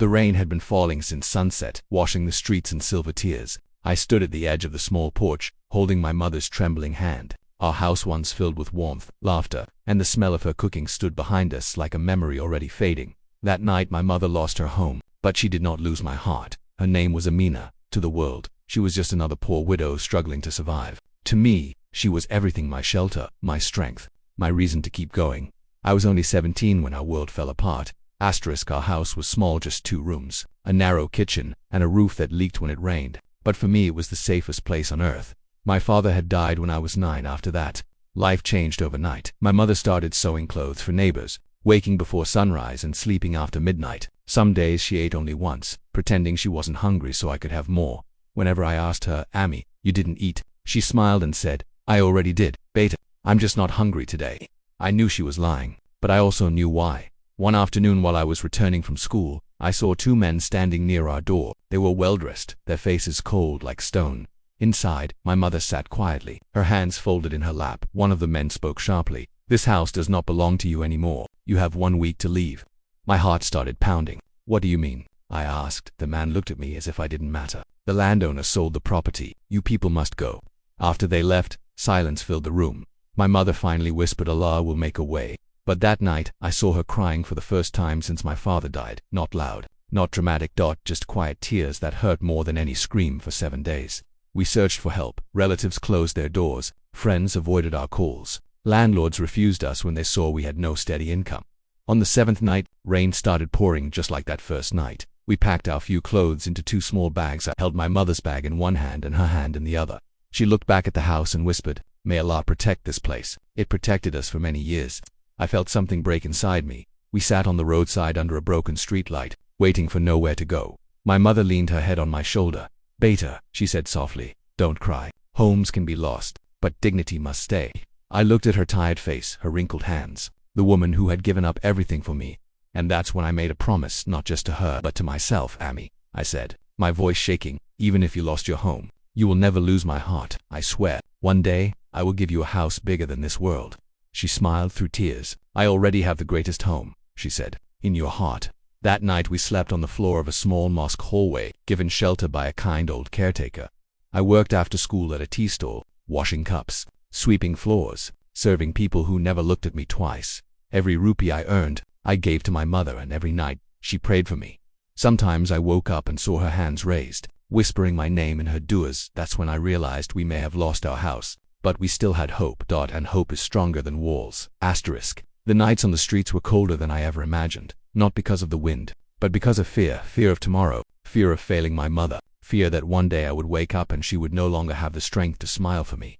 The rain had been falling since sunset, washing the streets in silver tears. I stood at the edge of the small porch, holding my mother's trembling hand. Our house once filled with warmth, laughter, and the smell of her cooking stood behind us like a memory already fading. That night my mother lost her home, but she did not lose my heart. Her name was Amina. To the world, she was just another poor widow struggling to survive. To me, she was everything: my shelter, my strength, my reason to keep going. I was only 17 when our world fell apart. Our house was small, just 2 rooms, a narrow kitchen, and a roof that leaked when it rained. But for me it was the safest place on earth. My father had died when I was 9. After that, life changed overnight. My mother started sewing clothes for neighbors, waking before sunrise and sleeping after midnight. Some days she ate only once, pretending she wasn't hungry so I could have more. Whenever I asked her, "Ami, you didn't eat," she smiled and said, "I already did, beta. I'm just not hungry today." I knew she was lying, but I also knew why. One afternoon while I was returning from school, I saw 2 men standing near our door. They were well-dressed, their faces cold like stone. Inside, my mother sat quietly, her hands folded in her lap. One of the men spoke sharply. "This house does not belong to you anymore. You have 1 week to leave." My heart started pounding. "What do you mean?" I asked. The man looked at me as if I didn't matter. "The landowner sold the property. You people must go." After they left, silence filled the room. My mother finally whispered, "Allah will make a way." But that night, I saw her crying for the first time since my father died. Not loud, not dramatic, just quiet tears that hurt more than any scream for 7 days. We searched for help. Relatives closed their doors. Friends avoided our calls. Landlords refused us when they saw we had no steady income. On the 7th night, rain started pouring just like that first night. We packed our few clothes into 2 small bags. I held my mother's bag in one hand and her hand in the other. She looked back at the house and whispered, "May Allah protect this place." It protected us for many years. I felt something break inside me. We sat on the roadside under a broken streetlight, waiting for nowhere to go. My mother leaned her head on my shoulder. "Beta," she said softly, "don't cry. Homes can be lost, but dignity must stay." I looked at her tired face, her wrinkled hands, the woman who had given up everything for me. And that's when I made a promise, not just to her, but to myself. "Ami," I said, my voice shaking, "even if you lost your home, you will never lose my heart. I swear, one day, I will give you a house bigger than this world." She smiled through tears. "I already have the greatest home," she said, "in your heart." That night we slept on the floor of a small mosque hallway, given shelter by a kind old caretaker. I worked after school at a tea stall, washing cups, sweeping floors, serving people who never looked at me twice. Every rupee I earned, I gave to my mother, and every night, she prayed for me. Sometimes I woke up and saw her hands raised, whispering my name in her du'as. That's when I realized we may have lost our house, but we still had hope. And hope is stronger than walls. The nights on the streets were colder than I ever imagined, not because of the wind, but because of fear. Fear of tomorrow, fear of failing my mother, fear that one day I would wake up and she would no longer have the strength to smile for me.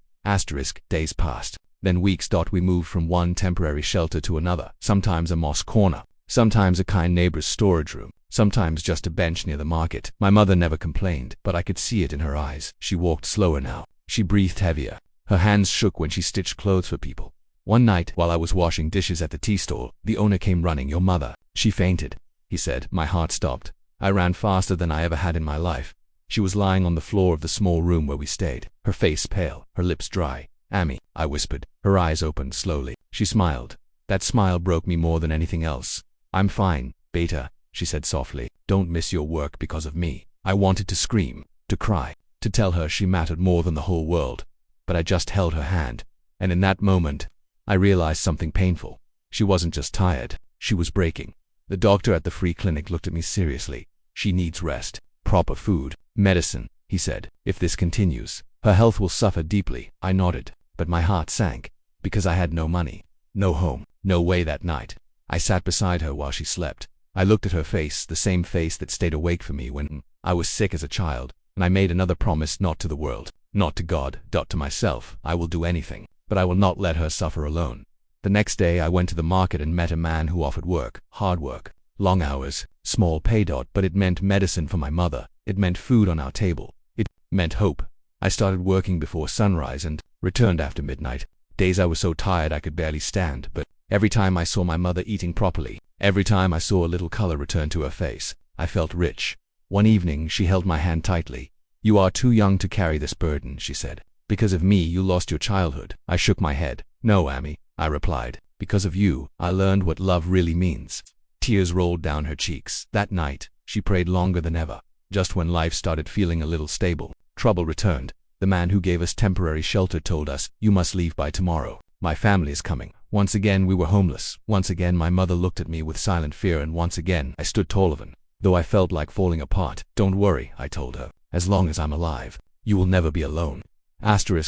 Days passed, then weeks. We moved from one temporary shelter to another, sometimes a mosque corner, sometimes a kind neighbor's storage room, sometimes just a bench near the market. My mother never complained, but I could see it in her eyes. She walked slower now. She breathed heavier. Her hands shook when she stitched clothes for people. One night, while I was washing dishes at the tea stall, the owner came running. "Your mother, she fainted," he said. My heart stopped. I ran faster than I ever had in my life. She was lying on the floor of the small room where we stayed, her face pale, her lips dry. "Ami," I whispered. Her eyes opened slowly. She smiled. That smile broke me more than anything else. "I'm fine, beta," she said softly. "Don't miss your work because of me." I wanted to scream, to cry, to tell her she mattered more than the whole world. But I just held her hand, and in that moment, I realized something painful. She wasn't just tired, she was breaking. The doctor at the free clinic looked at me seriously. "She needs rest, proper food, medicine," he said. "If this continues, her health will suffer deeply." I nodded, but my heart sank, because I had no money, no home, no way. That night, I sat beside her while she slept. I looked at her face, the same face that stayed awake for me when I was sick as a child, and I made another promise: not to the world, not to God, to myself. I will do anything, but I will not let her suffer alone. The next day I went to the market and met a man who offered work, hard work, long hours, small pay. But it meant medicine for my mother. It meant food on our table. It meant hope. I started working before sunrise and returned after midnight. Days I was so tired I could barely stand, but every time I saw my mother eating properly, every time I saw a little color return to her face, I felt rich. One evening she held my hand tightly. "You are too young to carry this burden," she said. "Because of me you lost your childhood." I shook my head. "No, Ami," I replied. "Because of you, I learned what love really means." Tears rolled down her cheeks. That night, She prayed longer than ever. Just when life started feeling a little stable, trouble returned. The man who gave us temporary shelter told us, "You must leave by tomorrow. My family is coming." Once again we were homeless. Once again my mother looked at me with silent fear, and once again I stood tall even, though I felt like falling apart. "Don't worry," I told her. "As long as I'm alive, you will never be alone."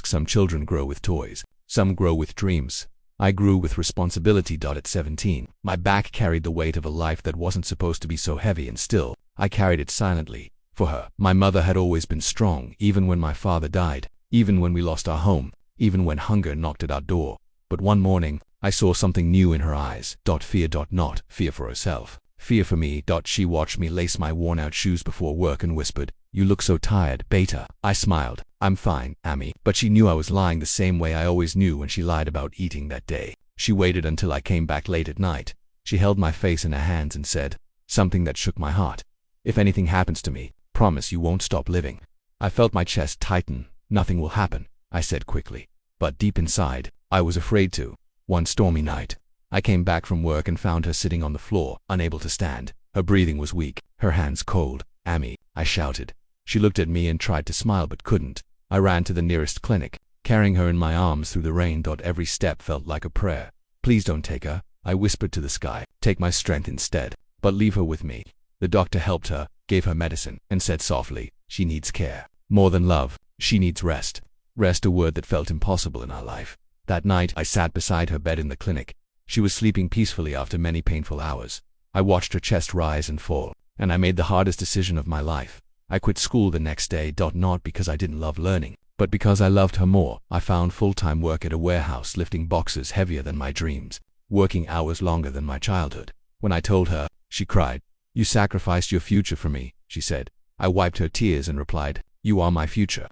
Some children grow with toys. Some grow with dreams. I grew with responsibility. At 17, my back carried the weight of a life that wasn't supposed to be so heavy, and still, I carried it silently. For her, my mother had always been strong, even when my father died, even when we lost our home, even when hunger knocked at our door. But one morning, I saw something new in her eyes. Fear. Not fear for herself. Fear for me. She watched me lace my worn-out shoes before work and whispered, "You look so tired, Beta." I smiled. "I'm fine, Amy." But she knew I was lying the same way I always knew when she lied about eating that day. She waited until I came back late at night. She held my face in her hands and said something that shook my heart. "If anything happens to me, promise you won't stop living." I felt my chest tighten. "Nothing will happen," I said quickly. But deep inside, I was afraid to. One stormy night, I came back from work and found her sitting on the floor, unable to stand. Her breathing was weak, her hands cold. "Amy," I shouted. She looked at me and tried to smile but couldn't. I ran to the nearest clinic, carrying her in my arms through the rain. Every step felt like a prayer. "Please don't take her," I whispered to the sky. "Take my strength instead, but leave her with me." The doctor helped her, gave her medicine, and said softly, "She needs care. More than love, she needs rest." Rest, a word that felt impossible in our life. That night, I sat beside her bed in the clinic. She was sleeping peacefully after many painful hours. I watched her chest rise and fall, and I made the hardest decision of my life. I quit school the next day. Not because I didn't love learning, but because I loved her more. I found full-time work at a warehouse, lifting boxes heavier than my dreams, working hours longer than my childhood. When I told her, she cried. "You sacrificed your future for me," she said. I wiped her tears and replied, "You are my future."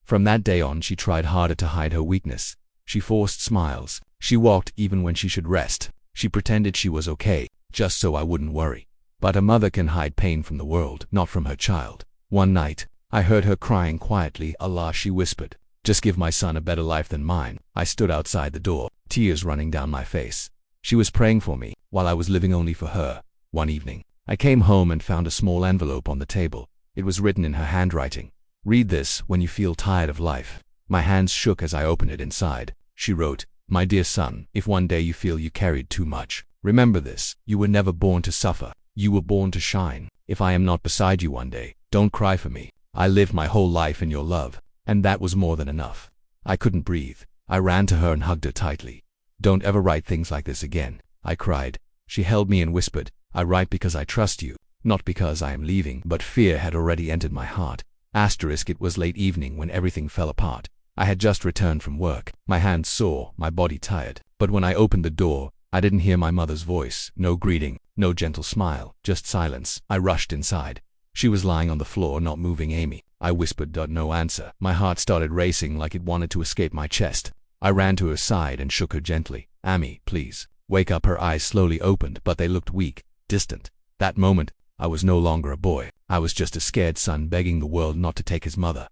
From that day on, she tried harder to hide her weakness. She forced smiles. She walked even when she should rest. She pretended she was okay, just so I wouldn't worry. But a mother can hide pain from the world, not from her child. One night, I heard her crying quietly. "Allah," she whispered. "Just give my son a better life than mine." I stood outside the door, tears running down my face. She was praying for me, while I was living only for her. One evening, I came home and found a small envelope on the table. It was written in her handwriting. "Read this when you feel tired of life." My hands shook as I opened it. Inside, she wrote, "My dear son, if one day you feel you carried too much, remember this: you were never born to suffer. You were born to shine. If I am not beside you one day, don't cry for me. I lived my whole life in your love, and that was more than enough." I couldn't breathe. I ran to her and hugged her tightly. "Don't ever write things like this again," I cried. She held me and whispered, "I write because I trust you, not because I am leaving." But fear had already entered my heart. It was late evening when everything fell apart. I had just returned from work, my hands sore, my body tired. But when I opened the door, I didn't hear my mother's voice. No greeting, no gentle smile, just silence. I rushed inside. She was lying on the floor, not moving. "Amy," I whispered. No answer. My heart started racing like it wanted to escape my chest. I ran to her side and shook her gently. "Amy, please, wake up." Her eyes slowly opened, but they looked weak, distant. That moment, I was no longer a boy. I was just a scared son begging the world not to take his mother.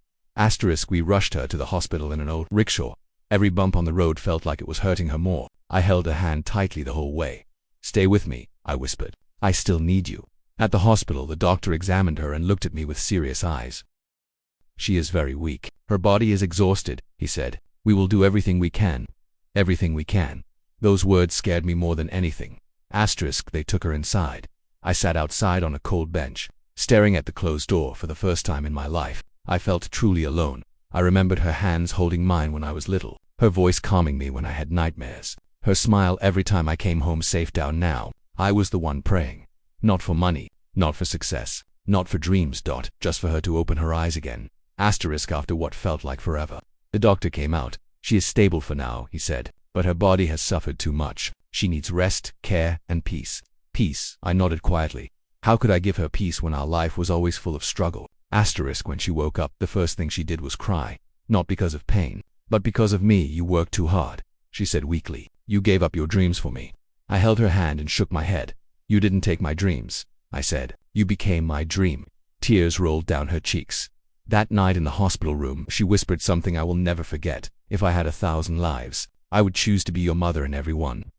We rushed her to the hospital in an old rickshaw. Every bump on the road felt like it was hurting her more. I held her hand tightly the whole way. "Stay with me," I whispered. "I still need you." At the hospital, the doctor examined her and looked at me with serious eyes. "She is very weak. Her body is exhausted," he said. "We will do everything we can." Everything we can. Those words scared me more than anything. They took her inside. I sat outside on a cold bench, staring at the closed door. For the first time in my life, I felt truly alone. I remembered her hands holding mine when I was little, her voice calming me when I had nightmares, her smile every time I came home safe. Now, I was the one praying. Not for money, not for success, not for dreams. Just for her to open her eyes again. After what felt like forever. The doctor came out. "She is stable for now," he said, "but her body has suffered too much. She needs rest, care, and peace." Peace, I nodded quietly. How could I give her peace when our life was always full of struggle? When she woke up, the first thing she did was cry. Not because of pain, but because of me. "You worked too hard," she said weakly. "You gave up your dreams for me." I held her hand and shook my head. "You didn't take my dreams," I said. "You became my dream." Tears rolled down her cheeks. That night in the hospital room, she whispered something I will never forget. "If I had 1,000 lives, I would choose to be your mother in every one."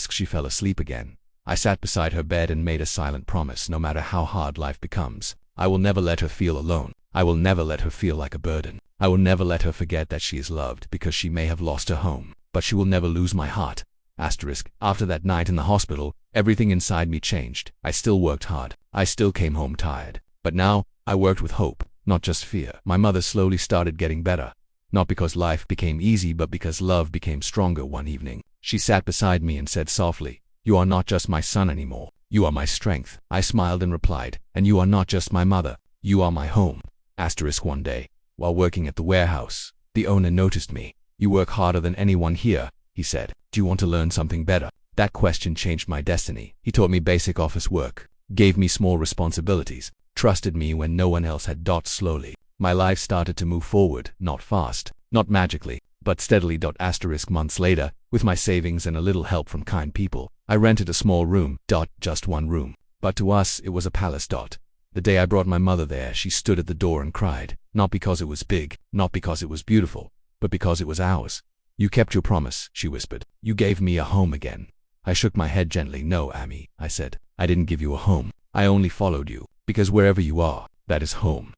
She fell asleep again. I sat beside her bed and made a silent promise: no matter how hard life becomes, I will never let her feel alone. I will never let her feel like a burden. I will never let her forget that she is loved, because she may have lost her home, but she will never lose my heart. After that night in the hospital, everything inside me changed. I still worked hard. I still came home tired. But now, I worked with hope, not just fear. My mother slowly started getting better. Not because life became easy, but because love became stronger. One evening, she sat beside me and said softly, "You are not just my son anymore. You are my strength." I smiled and replied, "And you are not just my mother. You are my home." One day, while working at the warehouse, the owner noticed me. "You work harder than anyone here," he said. "Do you want to learn something better?" That question changed my destiny. He taught me basic office work, gave me small responsibilities, trusted me when no one else had. Slowly, my life started to move forward, not fast, not magically, but steadily. Months later, with my savings and a little help from kind people, I rented a small room. Just one room. But to us, it was a palace. The day I brought my mother there, she stood at the door and cried, not because it was big, not because it was beautiful, but because it was ours. "You kept your promise," she whispered. "You gave me a home again." I shook my head gently. "No, Amy," I said. "I didn't give you a home. I only followed you, because wherever you are, that is home."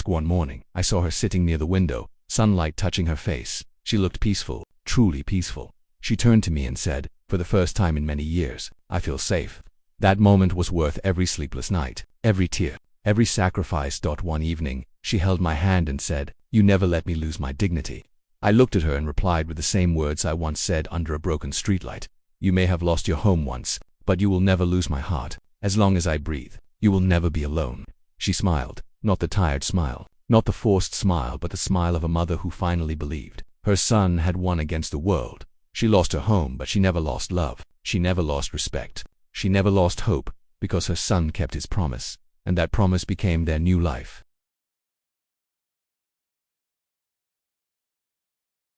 One morning, I saw her sitting near the window, sunlight touching her face. She looked peaceful, truly peaceful. She turned to me and said, "For the first time in many years, I feel safe." That moment was worth every sleepless night, every tear, every sacrifice. One evening, she held my hand and said, "You never let me lose my dignity." I looked at her and replied with the same words I once said under a broken streetlight. "You may have lost your home once, but you will never lose my heart. As long as I breathe, you will never be alone." She smiled, not the tired smile, not the forced smile, but the smile of a mother who finally believed her son had won against the world. She lost her home, but she never lost love. She never lost respect. She never lost hope, because her son kept his promise, and that promise became their new life.